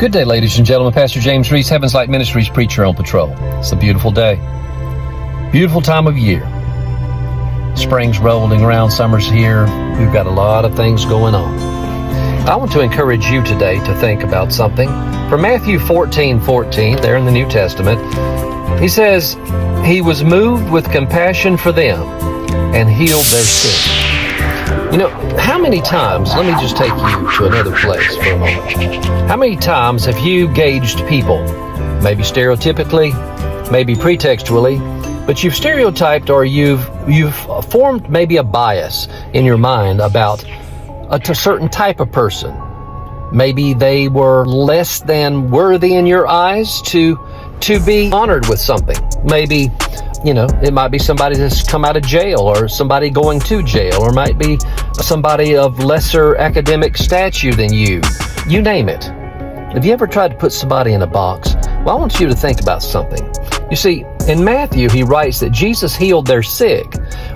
Good day, ladies and gentlemen. Pastor James Reese, Heaven's Light Ministries, preacher on patrol. It's a beautiful day. Beautiful time of year. Spring's rolling around, summer's here. We've got a lot of things going on. I want to encourage you today to think about something. From Matthew 14:14, there in the New Testament, he says, He was moved with compassion for them and healed their sick. You know, how many times, let me just take you to another place for a moment. How many times have you gauged people, maybe stereotypically, maybe pretextually, but you've stereotyped or you've formed maybe a bias in your mind about a certain type of person. Maybe they were less than worthy in your eyes to be honored with something. Maybe, it might be somebody that's come out of jail or somebody going to jail, or might be somebody of lesser academic stature than you. You name it. Have you ever tried to put somebody in a box? Well, I want you to think about something. You see, in Matthew, he writes that Jesus healed their sick.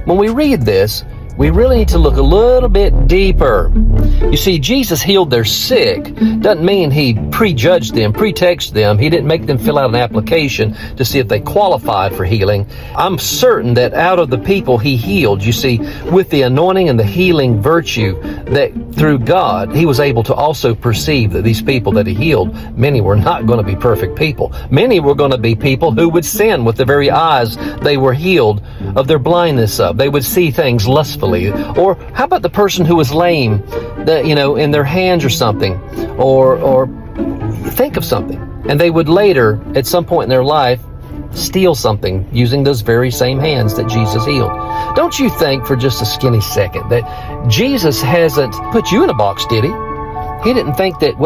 When we read this, we really need to look a little bit deeper. You see, Jesus healed their sick doesn't mean he prejudged them, pretexted them. He didn't make them fill out an application to see if they qualified for healing. I'm certain that out of the people he healed, you see, with the anointing and the healing virtue, that through God, he was able to also perceive that these people that he healed, many were not going to be perfect people. Many were going to be people who would sin with the very eyes they were healed of their blindness of. They would see things lustfully. Or how about the person who was lame, in their hands or something, or think of something, and they would later, at some point in their life, steal something using those very same hands that Jesus healed. Don't you think for just a skinny second that Jesus hasn't put you in a box, did he? He didn't think that,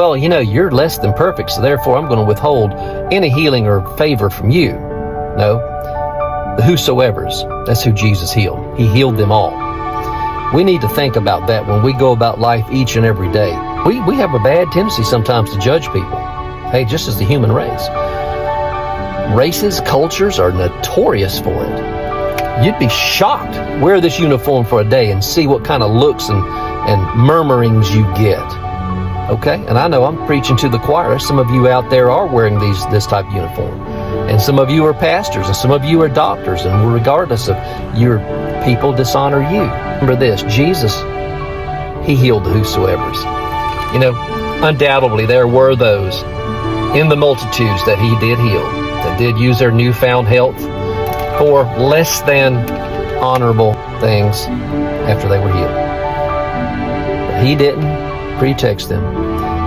you're less than perfect, so therefore I'm going to withhold any healing or favor from you. No. The whosoever's, that's who Jesus healed. He healed them all. We need to think about that when we go about life each and every day. We have a bad tendency sometimes to judge people. Hey, just as the human race. Races, cultures are notorious for it. You'd be shocked. Wear this uniform for a day and see what kind of looks and murmurings you get. Okay? And I know I'm preaching to the choir. Some of you out there are wearing this type of uniform. And some of you are pastors, and some of you are doctors, and regardless of your people dishonor you. Remember this, Jesus, he healed the whosoever's. Undoubtedly there were those in the multitudes that he did heal, that did use their newfound health for less than honorable things after they were healed. But he didn't pretext them,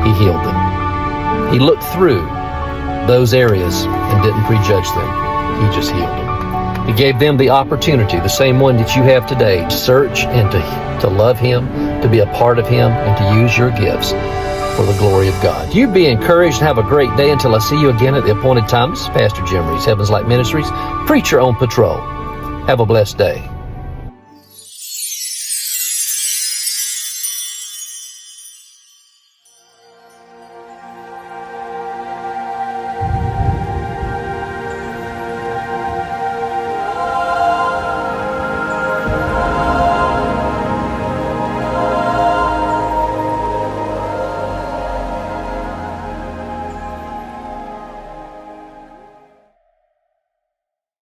he healed them. He looked through those areas and didn't prejudge them. He just healed them. He gave them the opportunity, the same one that you have today, to search and to love him, to be a part of him, and to use your gifts for the glory of God. You be encouraged and have a great day until I see you again at the appointed time. This is Pastor Jim Reese, Heaven's Light Ministries, preacher on patrol. Have a blessed day.